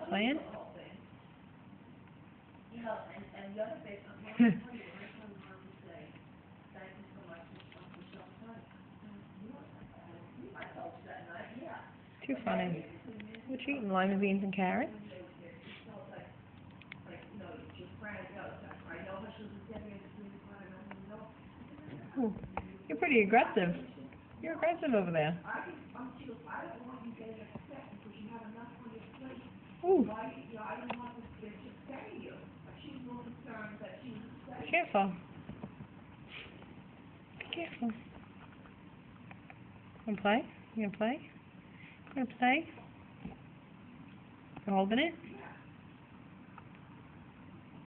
Playing? Too funny. What you eating? Lima beans and carrots? Ooh, you're pretty aggressive. You're aggressive over there. Ooh. Careful. Careful. You gonna play? You gonna play? You gonna play? You holding it?